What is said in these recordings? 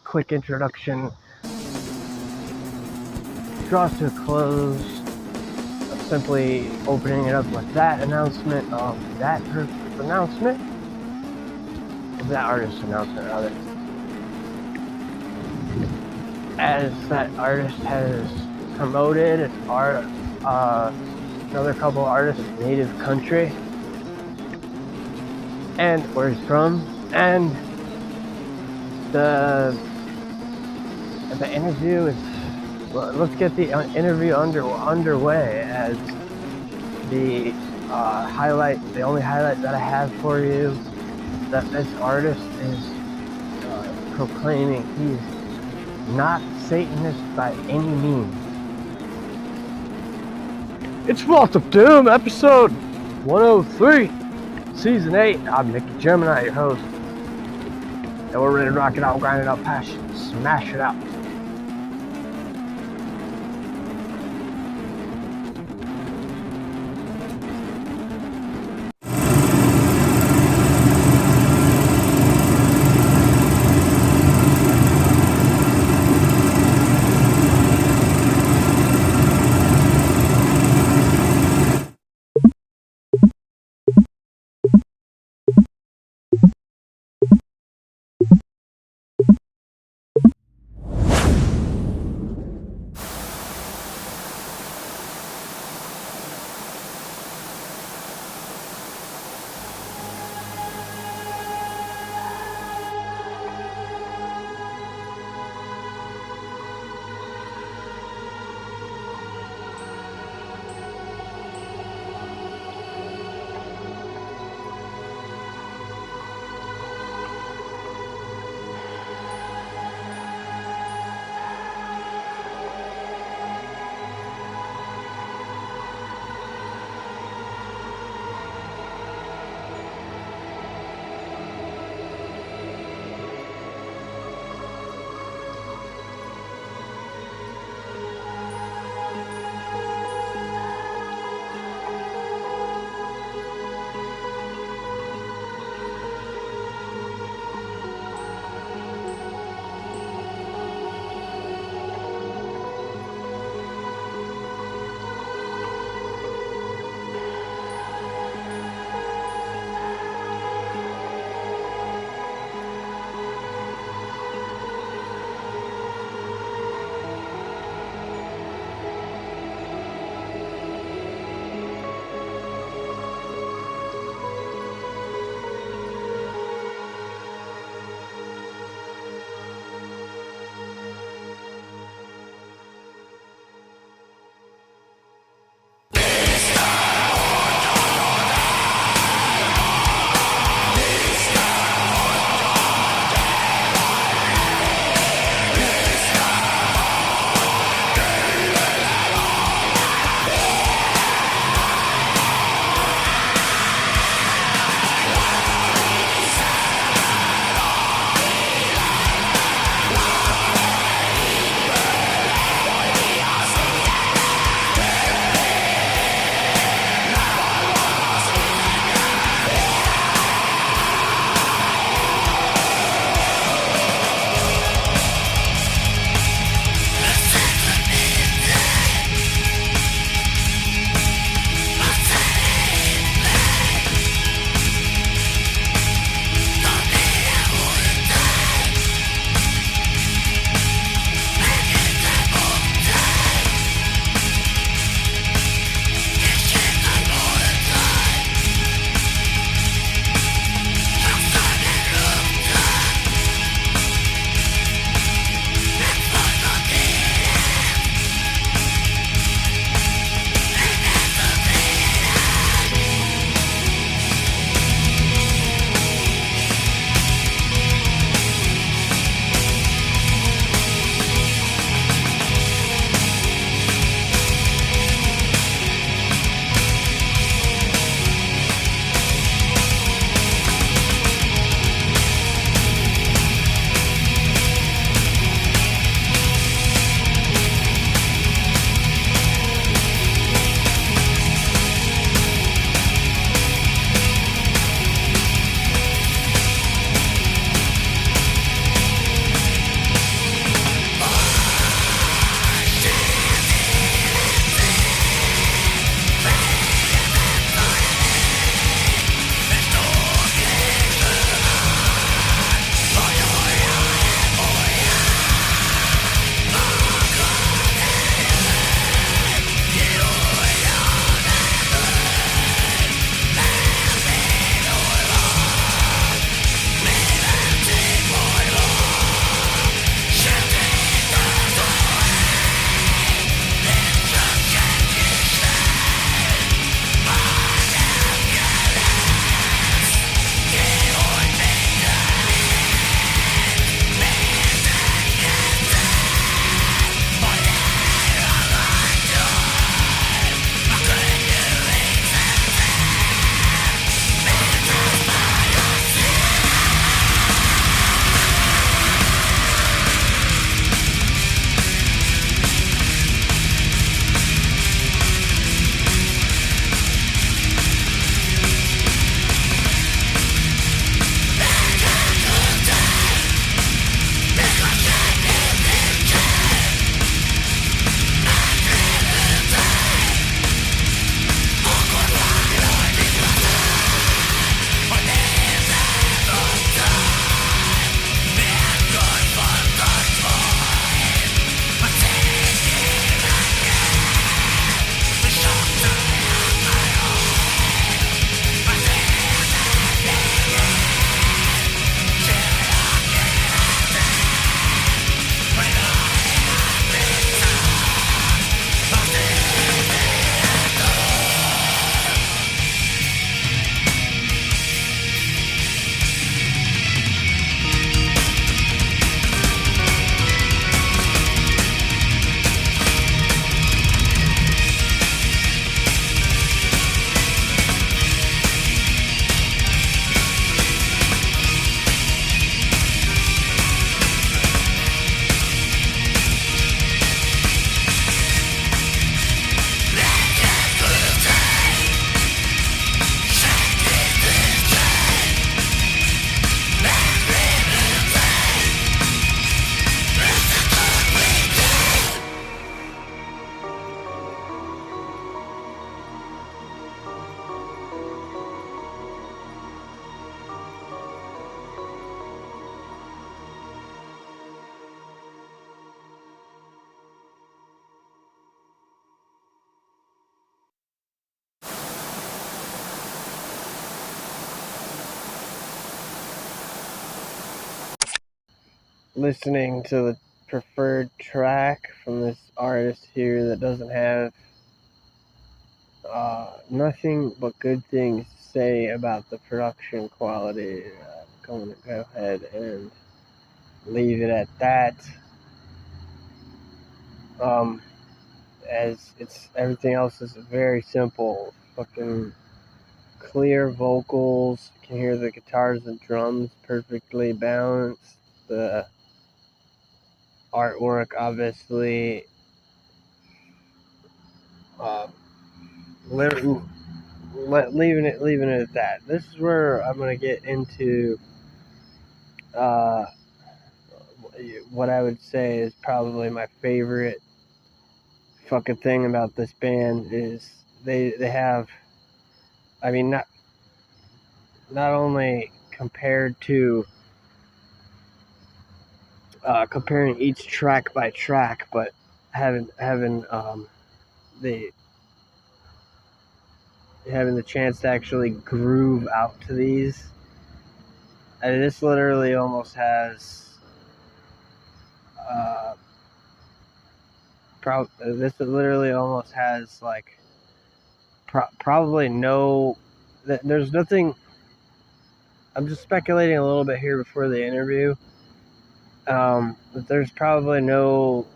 Quick introduction draws to a close, simply opening it up with that announcement of that person's announcement, of that artist's announcement rather. As that artist has promoted another couple artists' native country and where he's from, and the interview is, well, let's get the interview underway. As the only highlight that I have for you, that this artist is proclaiming he's not Satanist by any means. It's Vault of Doom, episode 103, season 8. I'm Mickey GemInEye, your host, and we're ready to rock it out, grind it out, passion, smash it out. listening to the preferred track from this artist here that doesn't have nothing but good things to say about the production quality. I'm going to go ahead and leave it at that. As it's everything else is very simple, fucking clear vocals. You can hear the guitars and drums perfectly balanced. The artwork, obviously, leaving it at that. This is where I'm gonna get into what I would say is probably my favorite fucking thing about this band is they have, I mean, not only compared to comparing each track by track, but having the chance to actually groove out to these. I mean, this literally almost has like probably no. There's nothing. I'm just speculating a little bit here before the interview. But there's probably no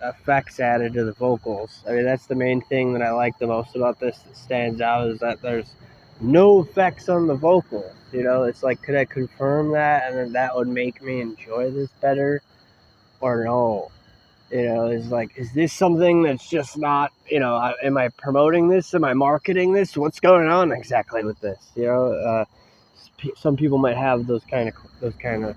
effects added to the vocals. I mean, that's the main thing that I like the most about this that stands out is that there's no effects on the vocals. You know, it's like, could I confirm that, and then that would make me enjoy this better, or no? You know, it's like, is this something that's just not, you know, am I promoting this? Am I marketing this? What's going on exactly with this? You know, some people might have those kind of questions.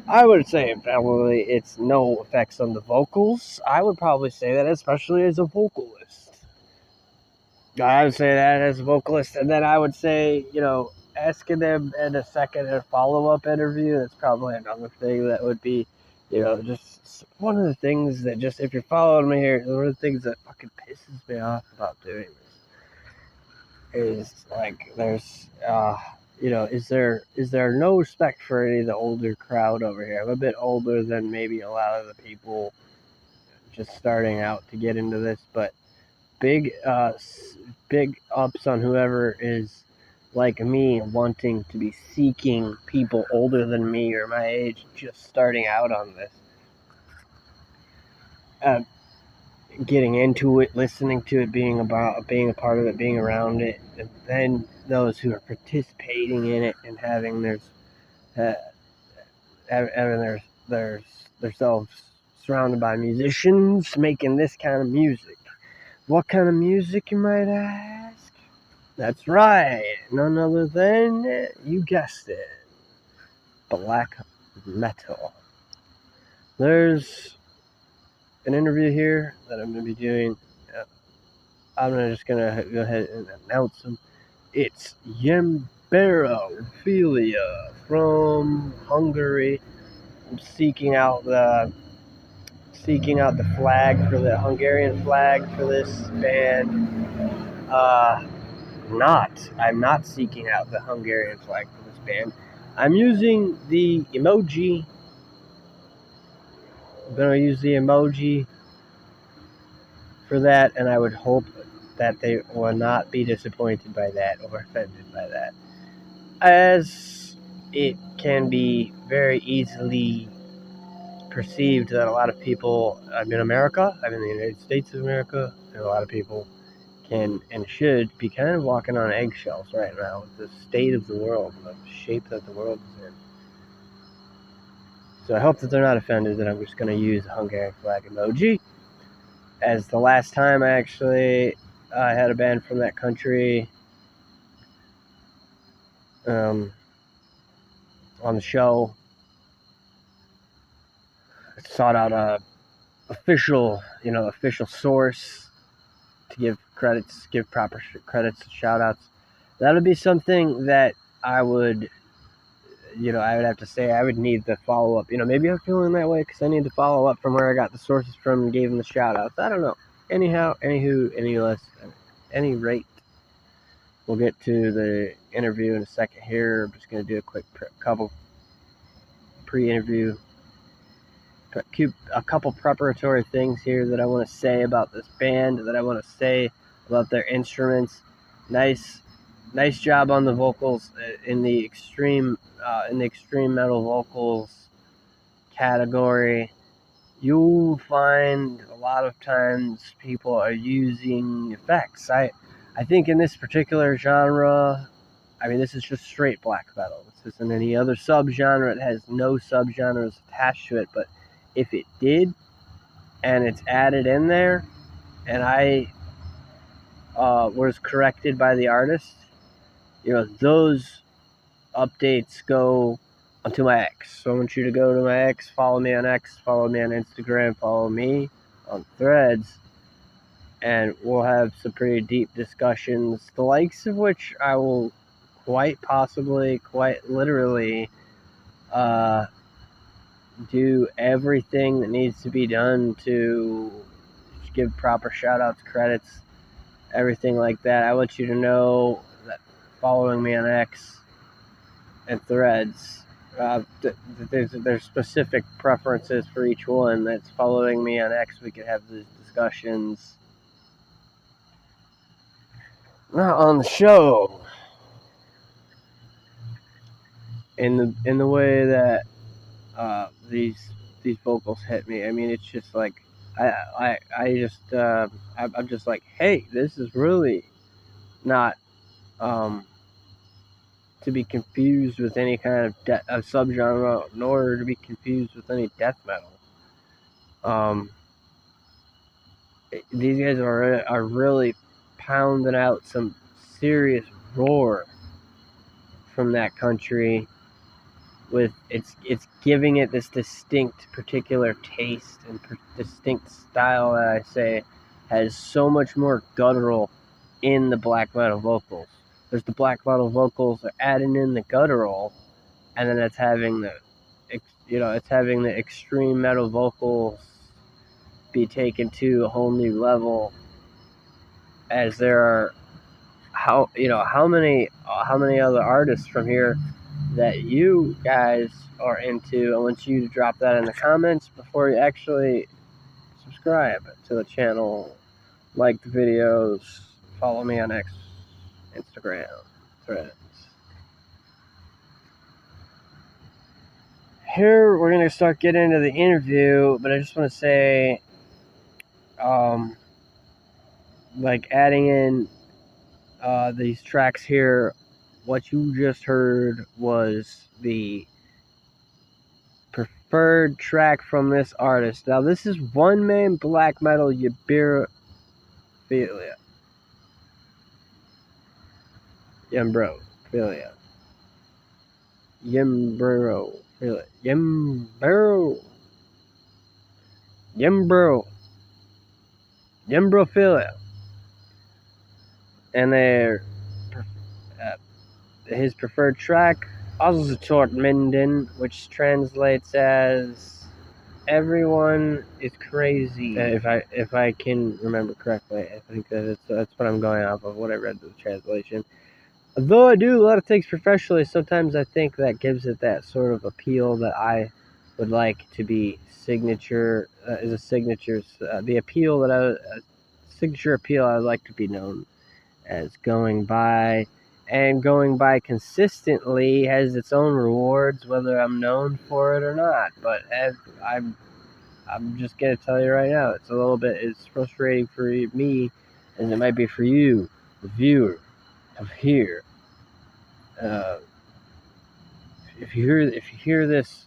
I would say probably it's no effects on the vocals. I would probably say that, especially as a vocalist. I would say that as a vocalist, and then I would say, you know, asking them in a second a follow-up interview, that's probably another thing that would be, you know, just one of the things that just, if you're following me here, one of the things that fucking pisses me off about doing this is, like, there's, you know, is there no respect for any of the older crowd over here? I'm a bit older than maybe a lot of the people just starting out to get into this, but big ups on whoever is like me, wanting to be seeking people older than me or my age just starting out on this. Getting into it, listening to it, being a part of it, being around it, and then those who are participating in it and having themselves surrounded by musicians making this kind of music. What kind of music, you might ask? That's right, none other than, you guessed it, black metal. There's an interview here that I'm going to be doing. I'm just going to go ahead and announce them. It's Ymberophilia from Hungary. I'm seeking out the flag for the Hungarian flag for this band. I'm not seeking out the Hungarian flag for this band. I'm using the emoji. I'm going to use the emoji for that, and I would hope that they will not be disappointed by that or offended by that, as it can be very easily perceived that a lot of people, I'm in America, I'm in the United States of America, and a lot of people can and should be kind of walking on eggshells right now with the state of the world, the shape that the world is in. So I hope that they're not offended that I'm just going to use the Hungarian flag emoji. As the last time I actually had a band from that country on the show, I sought out a official source to give proper credits and shout outs. That would be something that I would have to say I would need the follow up. Maybe I'm feeling that way because I need to follow up from where I got the sources from and gave them the shout outs. I don't know. Anyhow, any rate, we'll get to the interview in a second here. I'm just going to do a quick couple pre-interview, a couple preparatory things here that I want to say about this band, that I want to say about their instruments. Nice job on the vocals in the extreme metal vocals category. You'll find a lot of times people are using effects. I think in this particular genre, I mean, this is just straight black metal. This isn't any other subgenre. It has no subgenres attached to it. But if it did, and it's added in there, and I was corrected by the artist, those updates go onto my X. So I want you to go to my X, follow me on X, follow me on Instagram, follow me on Threads, and we'll have some pretty deep discussions, the likes of which I will quite possibly, quite literally, do everything that needs to be done to give proper shout-outs, credits, everything like that. I want you to know that following me on X and Threads, there's specific preferences for each one. That's following me on X. We could have these discussions. Not on the show. In the way that these vocals hit me. I mean, it's just like I'm just like, hey, this is really not to be confused with any kind of subgenre, nor to be confused with any death metal. These guys are really pounding out some serious roar from that country. With it's giving it this distinct particular taste and distinct style that I say has so much more guttural in the black metal vocals. There's the black metal vocals, they're adding in the guttural, and then it's having the extreme metal vocals be taken to a whole new level, as there are how many other artists from here that you guys are into. I want you to drop that in the comments before you actually subscribe to the channel, like the videos, follow me on X, Instagram, Threads. Here we're gonna start getting into the interview, but I just want to say, like adding in these tracks here, what you just heard was the preferred track from this artist. Now, this is one man black metal Ymberophilia. Ymberophilia. And his preferred track, Összort Minden, which translates as "everyone is crazy." If I can remember correctly, I think that's what I'm going off of, what I read the translation. Though I do a lot of things professionally, sometimes I think that gives it that sort of appeal that I would like to be signature as a signature. The appeal signature appeal I would like to be known as going by. And going by consistently has its own rewards, whether I'm known for it or not. But I'm just gonna tell you right now, it's frustrating for me, as it might be for you, the viewer of here. If you hear this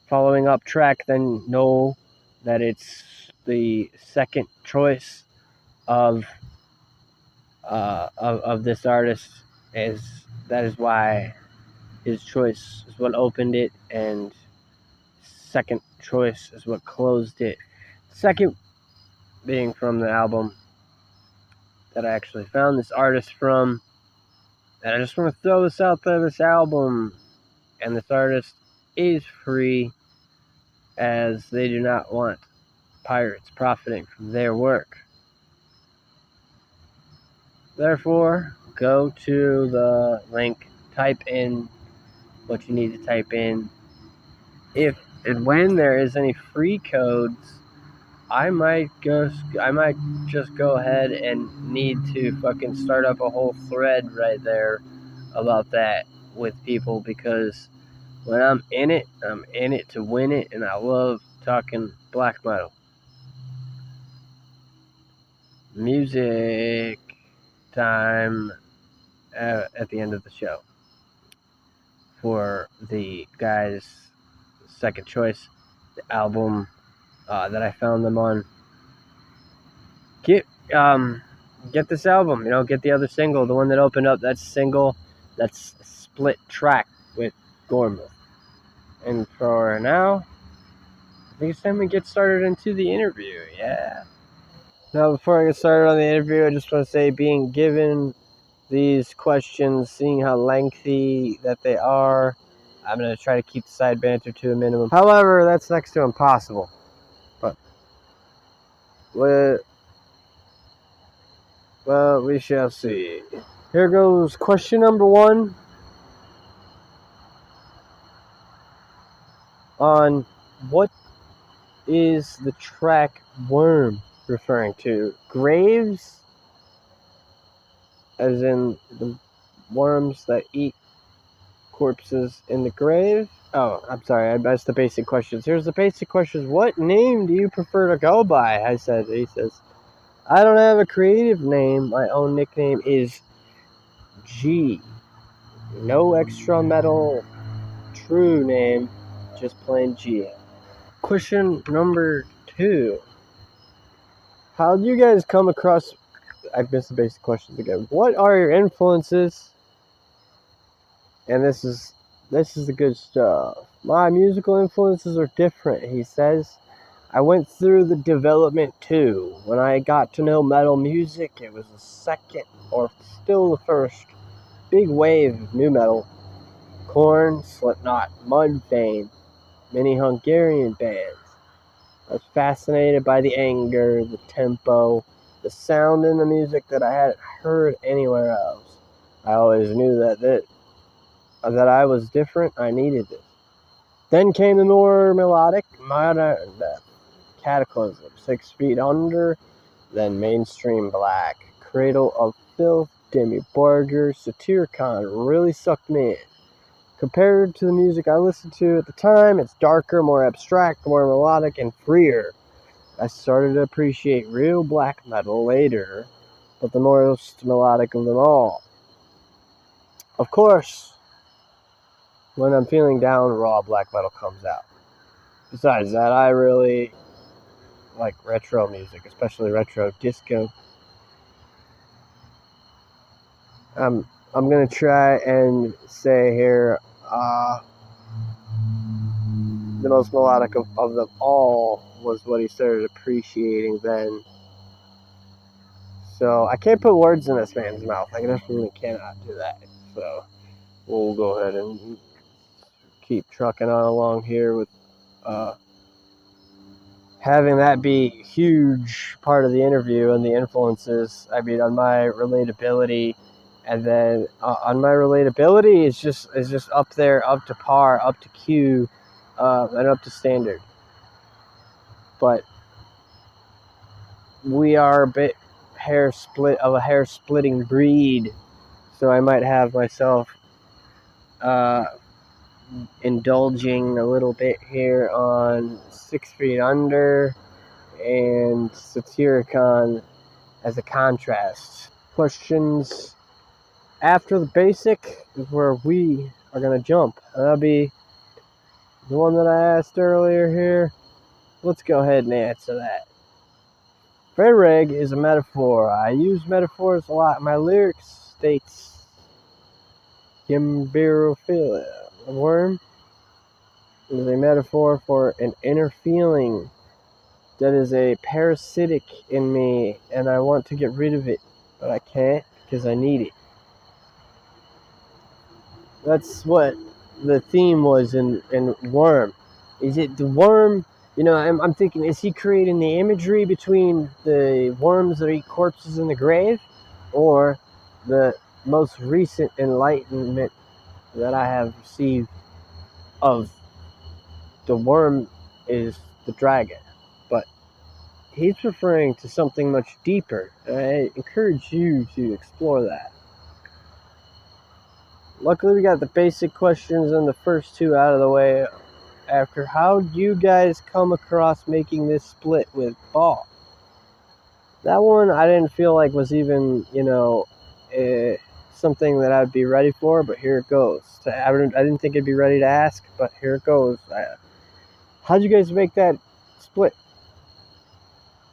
following up track, then know that it's the second choice of this artist. That is why his choice is what opened it, and second choice is what closed it. Second being from the album that I actually found this artist from. And I just want to throw this out there, this album and this artist is free, as they do not want pirates profiting from their work. Therefore, go to the link, type in what you need to type in. If and when there is any free codes, I might just go ahead and need to fucking start up a whole thread right there about that with people, because when I'm in it to win it, and I love talking black metal. Music time at the end of the show for the guys' second choice, the album that I found them on. Get this album, get the other single, the one that opened up. That's single, that's a split track with Gormley. And for now, I think it's time we get started into the interview. Yeah. Now, before I get started on the interview, I just want to say, being given these questions, seeing how lengthy that they are, I'm going to try to keep the side banter to a minimum. However, that's next to impossible. But well, we shall see. Here goes question number 1 on what is the track Worm referring to? Graves, as in the worms that eat corpses in the grave? Oh, I'm sorry, I missed the basic questions. Here's the basic questions. What name do you prefer to go by? He says, I don't have a creative name. My own nickname is G. No extra metal true name, just plain G. Question number 2. How do you guys come across... I missed the basic questions again. What are your influences? And this is the good stuff. My musical influences are different, he says. I went through the development too. When I got to know metal music, it was the second, or still the first, big wave of new metal. Korn, Slipknot, Mudvayne, many Hungarian bands. I was fascinated by the anger, the tempo, the sound in the music that I hadn't heard anywhere else. I always knew that I was different. I needed this. Then came the more melodic, modern Cataclysm, 6 Feet Under, then Mainstream Black, Cradle of Filth, Demi Borgir, Satyricon really sucked me in. Compared to the music I listened to at the time, it's darker, more abstract, more melodic, and freer. I started to appreciate real black metal later, but the most melodic of them all. Of course, when I'm feeling down, raw black metal comes out. Besides that, I really like retro music, especially retro disco. I'm gonna try and say here, the most melodic of them all was what he started appreciating then. So I can't put words in this man's mouth. I definitely cannot do that. So we'll go ahead and keep trucking on along here with having that be a huge part of the interview and the influences. I mean, on my relatability, and then on my relatability is just up there, up to par, up to Q, and up to standard. But we are a bit hair splitting breed, so I might have myself indulging a little bit here on 6 Feet Under and Satyricon as a contrast. Questions after the basic is where we are going to jump. And that'll be the one that I asked earlier here. Let's go ahead and answer that. Ferreg is a metaphor. I use metaphors a lot in my lyrics. States Ymberophilia. A worm is a metaphor for an inner feeling that is a parasitic in me, and I want to get rid of it, but I can't because I need it. That's what the theme was in Worm. Is it the worm? I'm thinking, is he creating the imagery between the worms that eat corpses in the grave, or the most recent enlightenment that I have received of the worm is the dragon, but he's referring to something much deeper, and I encourage you to explore that. Luckily, we got the basic questions and the first two out of the way. After, how do you guys come across making this split with Ball? That one I didn't feel like was even, something that I'd be ready for, but here it goes. I didn't think I'd be ready to ask, but here it goes. How'd you guys make that split?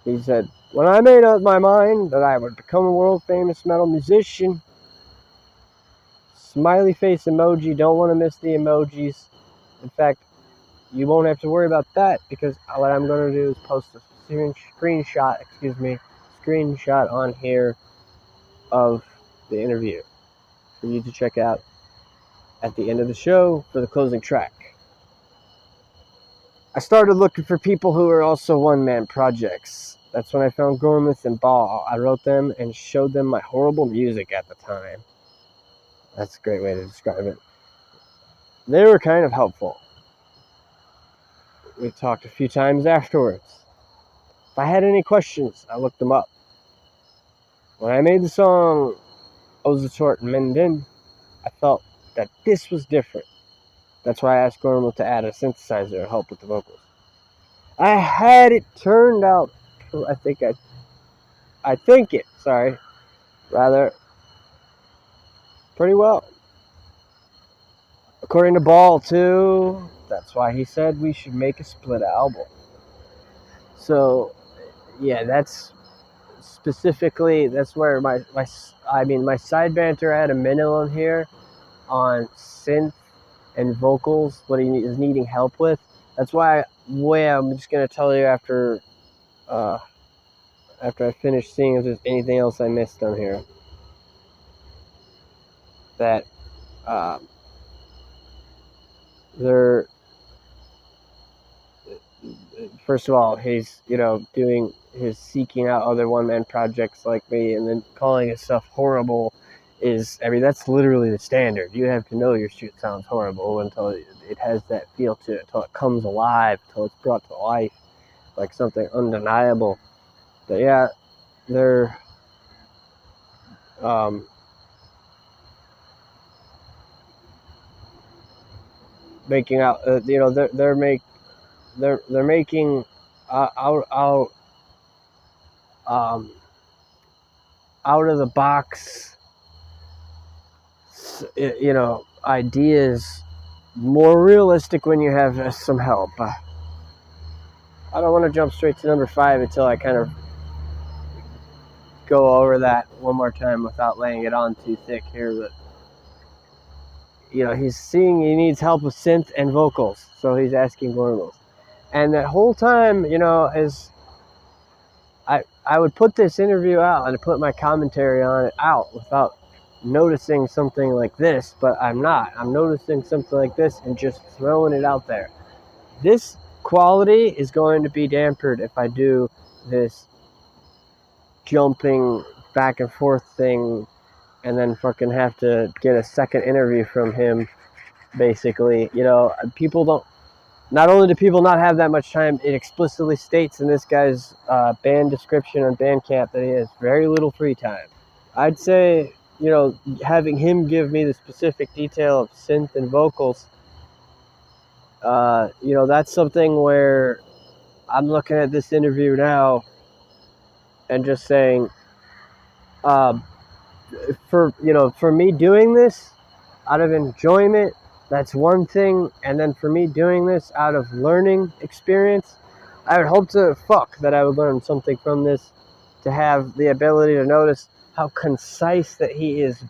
He said, when I made up my mind that I would become a world-famous metal musician, smiley face emoji, don't want to miss the emojis. In fact, you won't have to worry about that, because what I'm going to do is post a screenshot on here of the interview for you to check out at the end of the show for the closing track. I started looking for people who are also one-man projects. That's when I found Gormleth and Ball. I wrote them and showed them my horrible music at the time. That's a great way to describe it. They were kind of helpful. We talked a few times afterwards. If I had any questions, I looked them up. When I made the song Összort Minden, I felt that this was different. That's why I asked Gormleth to add a synthesizer to help with the vocals. I had it turned out, pretty well. According to Ball, too, that's why he said we should make a split album. So, yeah, that's where my side banter had a minimum here on synth and vocals, what he is needing help with. That's why I'm just going to tell you after I finish seeing if there's anything else I missed on here. That first of all, he's, doing his seeking out other one-man projects like me, and then calling his stuff horrible that's literally the standard. You have to know your shit sounds horrible until it has that feel to it, until it comes alive, until it's brought to life, like something undeniable. But yeah, they're making out, they're making out of the box, ideas more realistic when you have some help. I don't want to jump straight to number 5 until I kind of go over that one more time without laying it on too thick here. But he's seeing he needs help with synth and vocals, so he's asking Gormleth. And that whole time, as I would put this interview out and put my commentary on it out without noticing something like this, but I'm not. I'm noticing something like this and just throwing it out there. This quality is going to be dampened if I do this jumping back and forth thing and then fucking have to get a second interview from him, basically. People don't, not only do people not have that much time, it explicitly states in this guy's band description on Bandcamp that he has very little free time. I'd say, having him give me the specific detail of synth and vocals, that's something where I'm looking at this interview now and just saying, for me doing this out of enjoyment, that's one thing. And then for me doing this out of learning experience, I would hope that I would learn something from this, to have the ability to notice how concise that he is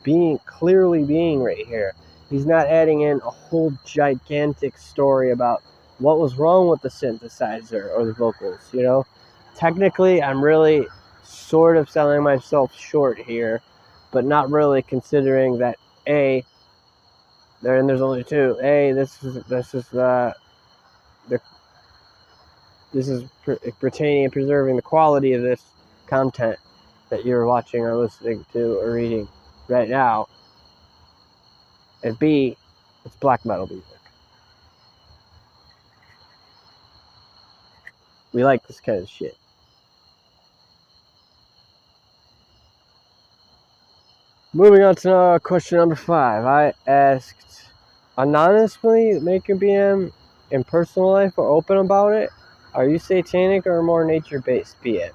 clearly being right here. He's not adding in a whole gigantic story about what was wrong with the synthesizer or the vocals, Technically, I'm really sort of selling myself short here, but not really, considering that there's only two. This is pertaining and preserving the quality of this content that you're watching or listening to or reading right now. And B, It's black metal music. We like this kind of shit. Moving on to question number 5. I asked, anonymously make your BM in personal life or open about it? Are you satanic or more nature-based BM?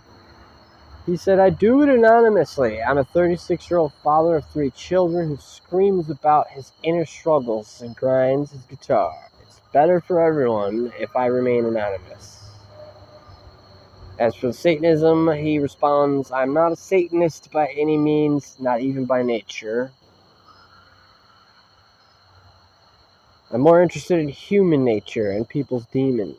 He said, I do it anonymously. I'm a 36-year-old father of 3 children who screams about his inner struggles and grinds his guitar. It's better for everyone if I remain anonymous. As for Satanism, he responds, I'm not a Satanist by any means, not even by nature. I'm more interested in human nature and people's demons.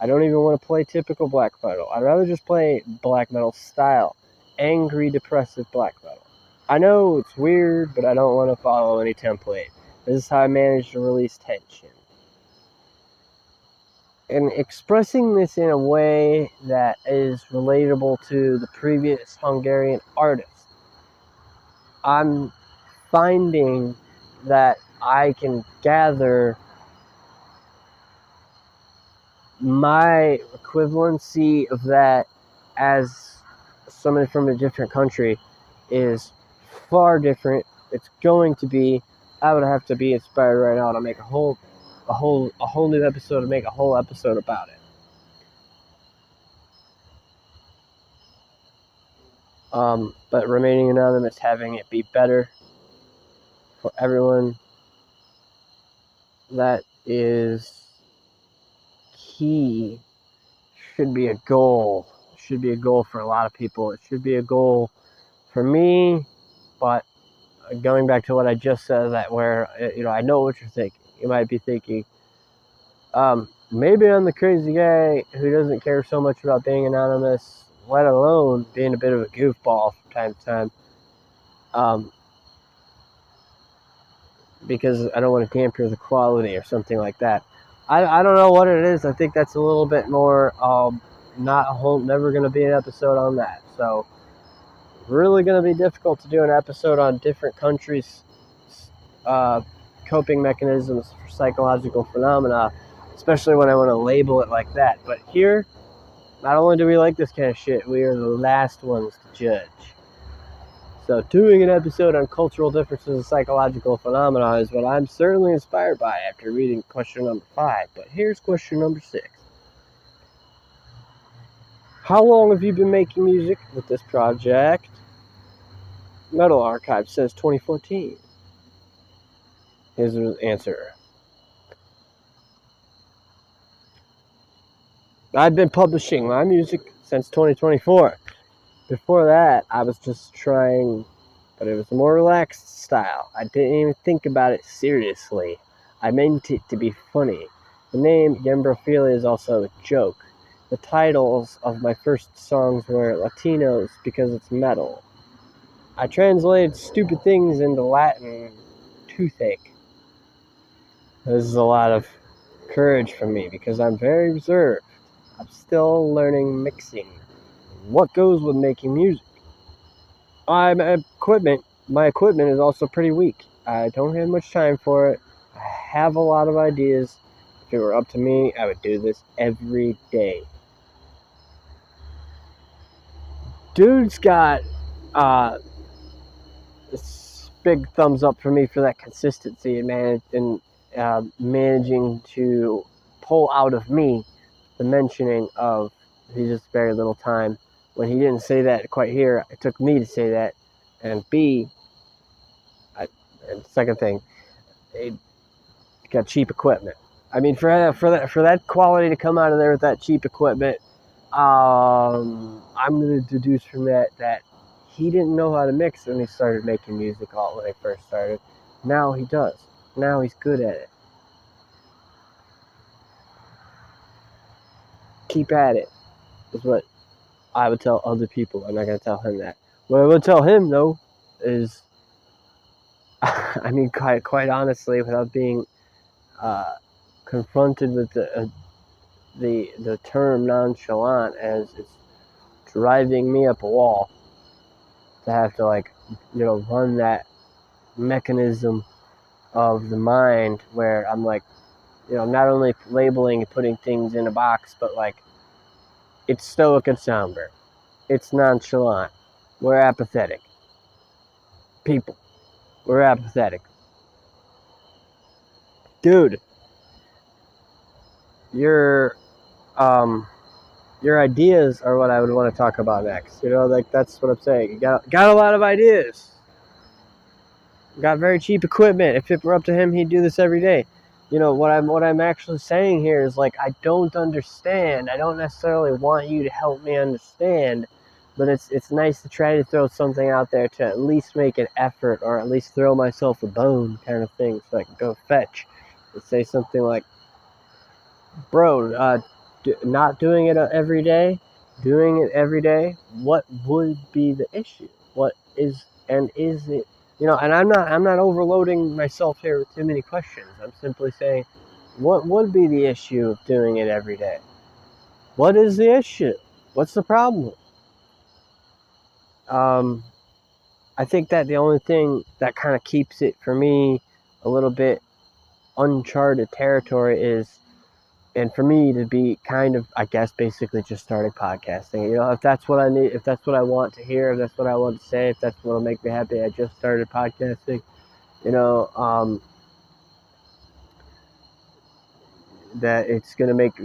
I don't even want to play typical black metal. I'd rather just play black metal style. Angry, depressive black metal. I know it's weird, but I don't want to follow any template. This is how I manage to release tension. And expressing this in a way that is relatable to the previous Hungarian artist, I'm finding that I can gather my equivalency of that as someone from a different country is far different. It's going to be, I would have to be inspired right now to make a whole new episode, to make a whole episode about it. But remaining anonymous, having it be better for everyone, that is key. Should be a goal. Should be a goal for a lot of people. It should be a goal for me, but going back to what I just said, that where, I know what you're thinking. You might be thinking, maybe I'm the crazy guy who doesn't care so much about being anonymous, let alone being a bit of a goofball from time to time, because I don't want to dampen the quality or something like that. I don't know what it is. I think that's a little bit more, never going to be an episode on that. So, really going to be difficult to do an episode on different countries' coping mechanisms for psychological phenomena, especially when I want to label it like that. But here, not only do we like this kind of shit, we are the last ones to judge. So doing an episode on cultural differences and psychological phenomena is what I'm certainly inspired by after reading question number 5. But here's question number 6. How long have you been making music with this project? Metal Archive says 2014. Here's the answer. I've been publishing my music since 2024. Before that, I was just trying, but it was a more relaxed style. I didn't even think about it seriously. I meant it to be funny. The name Ymberophilia is also a joke. The titles of my first songs were Latinos because it's metal. I translated stupid things into Latin, toothache. This is a lot of courage from me because I'm very reserved. I'm still learning mixing. What goes with making music? My equipment is also pretty weak. I don't have much time for it. I have a lot of ideas. If it were up to me, I would do this every day. Dude's got this big thumbs up for me for that consistency and managing to pull out of me the mentioning of he just very little time. When he didn't say that quite here, it took me to say that. And B, and second thing, it got cheap equipment. I mean, for that quality to come out of there with that cheap equipment, I'm going to deduce from that he didn't know how to mix when he started making music when he first started. Now he does. Now he's good at it. Keep at it is what I would tell other people. I'm not going to tell him that. What I would tell him, though, is, I mean, quite honestly, without being confronted with the term nonchalant, as it's driving me up a wall to have to run that mechanism of the mind where I'm like, not only labeling and putting things in a box, but like, it's stoic and somber. It's nonchalant. We're apathetic. People. We're apathetic. Dude, your ideas are what I would want to talk about next. Like that's what I'm saying. You got a lot of ideas. Got very cheap equipment. If it were up to him, he'd do this every day. What I'm actually saying here is like, I don't understand. I don't necessarily want you to help me understand, but it's nice to try to throw something out there to at least make an effort, or at least throw myself a bone, kind of thing, so I can go fetch and say something like, bro, not doing it every day, doing it every day, what would be the issue? What is, and is it, and I'm not overloading myself here with too many questions. I'm simply saying, what would be the issue of doing it every day? What is the issue? What's the problem? I think that the only thing that kind of keeps it, for me, a little bit uncharted territory is, and for me to be kind of, I guess, basically just starting podcasting. If that's what I need, if that's what I want to hear, if that's what I want to say, if that's what will make me happy, I just started podcasting. That it's going to make,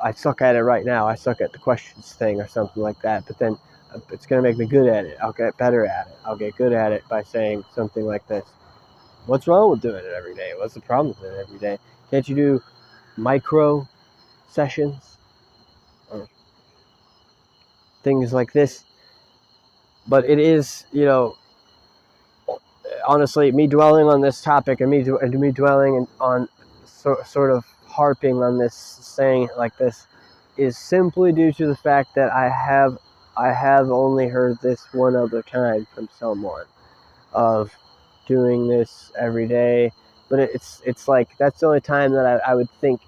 I suck at it right now. I suck at the questions thing or something like that. But then it's going to make me good at it. I'll get better at it. I'll get good at it by saying something like this. What's wrong with doing it every day? What's the problem with it every day? Can't you do micro sessions or things like this? But it is, honestly, me dwelling on this topic and me dwelling on sort of harping on this, saying it like this, is simply due to the fact that I have only heard this one other time from someone of doing this every day. But it's like, that's the only time that I would think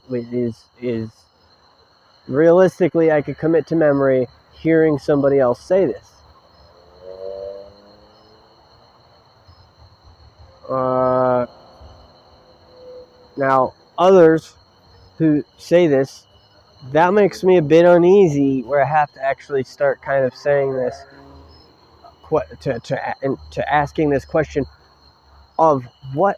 is realistically I could commit to memory hearing somebody else say this. Now, others who say this, that makes me a bit uneasy, where I have to actually start kind of saying this, to asking this question of what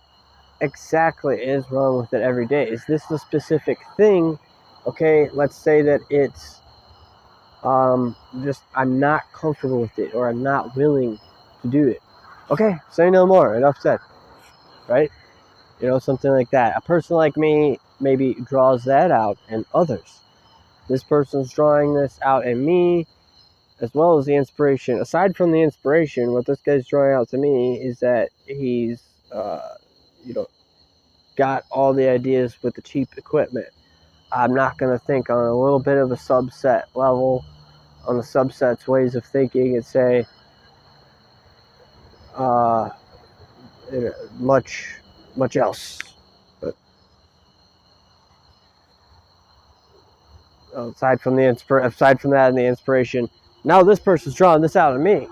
exactly is wrong with it every day. Is this the specific thing? Okay, let's say that it's just I'm not comfortable with it, or I'm not willing to do it. Okay, say no more. Enough said. Right? Something like that. A person like me maybe draws that out in others. This person's drawing this out in me, as well as the inspiration. Aside from the inspiration, what this guy's drawing out to me is that he's, got all the ideas with the cheap equipment. I'm not going to think on a little bit of a subset level, on the subset's ways of thinking, and say much else. But aside from that and the inspiration, now this person's drawing this out of me.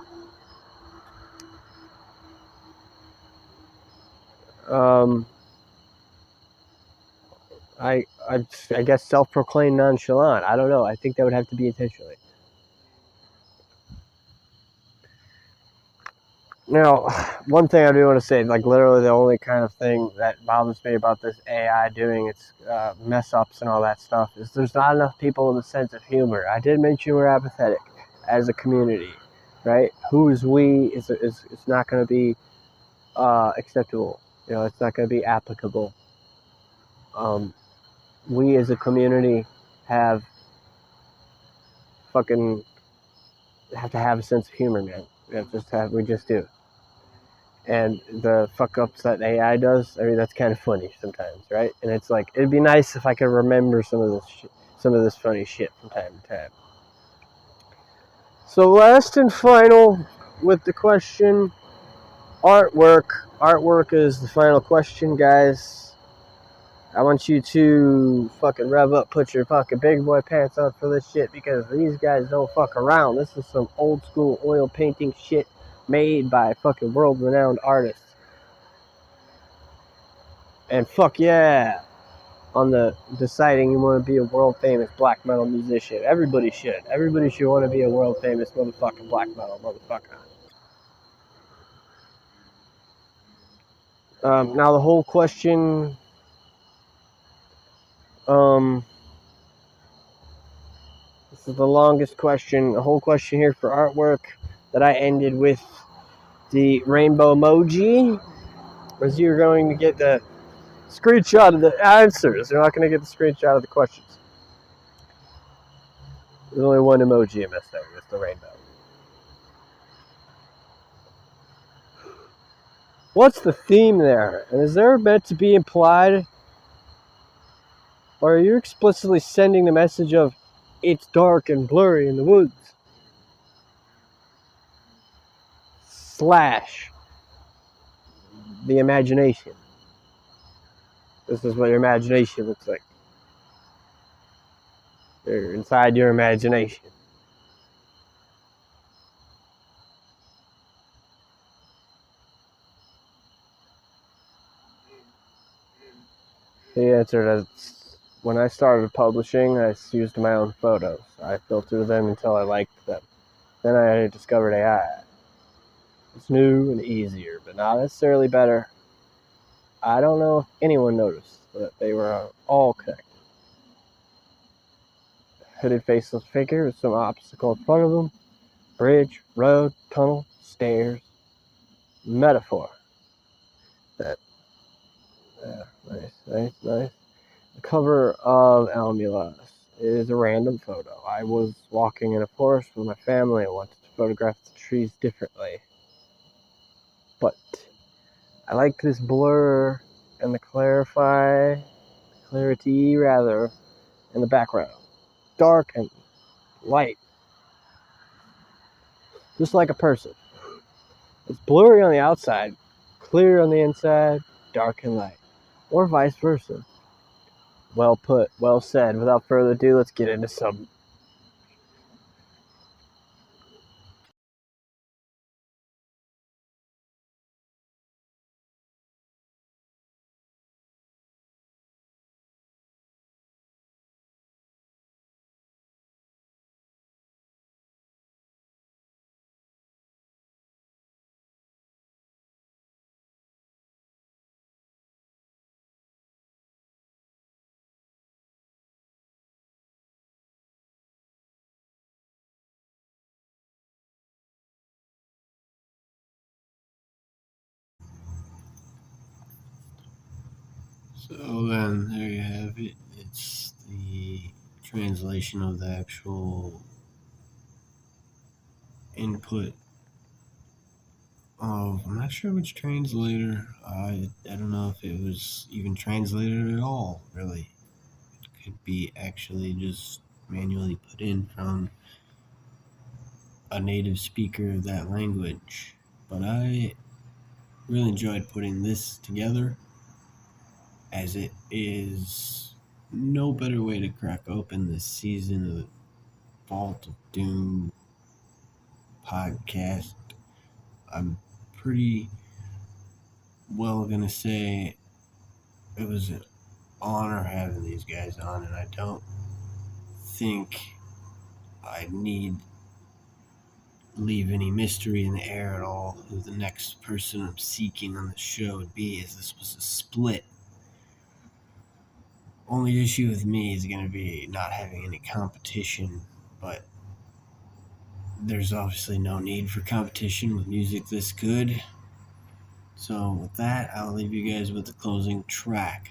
I guess self-proclaimed nonchalant. I don't know. I think that would have to be intentionally. Now, one thing I do want to say, like literally the only kind of thing that bothers me about this AI doing its mess ups and all that stuff, is there's not enough people with a sense of humor. I did mention we're apathetic as a community, right? Who is we is not going to be acceptable. It's not going to be applicable. We as a community have to have a sense of humor, man. We just do. And the fuck ups that AI does, I mean, that's kind of funny sometimes, right? And it's like, it'd be nice if I could remember some of this funny shit from time to time. So last and final with the question, artwork. Artwork is the final question, guys. I want you to fucking rev up, put your fucking big boy pants on for this shit, because these guys don't fuck around. This is some old school oil painting shit made by fucking world-renowned artists. And fuck yeah, on the deciding you want to be a world famous black metal musician. Everybody should. Everybody should want to be a world famous motherfucking black metal motherfucker. Now the whole question, this is the longest question, the whole question here for artwork that I ended with the rainbow emoji, was you're going to get the screenshot of the answers. You're not going to get the screenshot of the questions. There's only one emoji I missed there. It's the rainbow. What's the theme there? And is there meant to be implied? Or are you explicitly sending the message of it's dark and blurry in the woods? Slash the imagination. This is what your imagination looks like. You're inside your imagination. The answer is, when I started publishing, I used my own photos. I filtered them until I liked them. Then I discovered AI. It's new and easier, but not necessarily better. I don't know if anyone noticed that they were all connected. Hooded faceless figure with some obstacle in front of them. Bridge, road, tunnel, stairs. Metaphor. That, nice. The cover of Elmúlás is a random photo. I was walking in a forest with my family. I wanted to photograph the trees differently. But I like this blur and the clarity in the background. Dark and light. Just like a person. It's blurry on the outside, clear on the inside, dark and light. Or vice versa. Well put, well said. Without further ado, let's get into some. So then, there you have it. It's the translation of the actual input of, I'm not sure which translator. I don't know if it was even translated at all, really. It could be actually just manually put in from a native speaker of that language. But I really enjoyed putting this together, as it is no better way to crack open this season of the Vault of Doom podcast. I'm pretty well gonna say it was an honor having these guys on, and I don't think I need leave any mystery in the air at all who the next person I'm seeking on the show would be, as this was a split. Only issue with me is going to be not having any competition, but there's obviously no need for competition with music this good. So with that, I'll leave you guys with the closing track.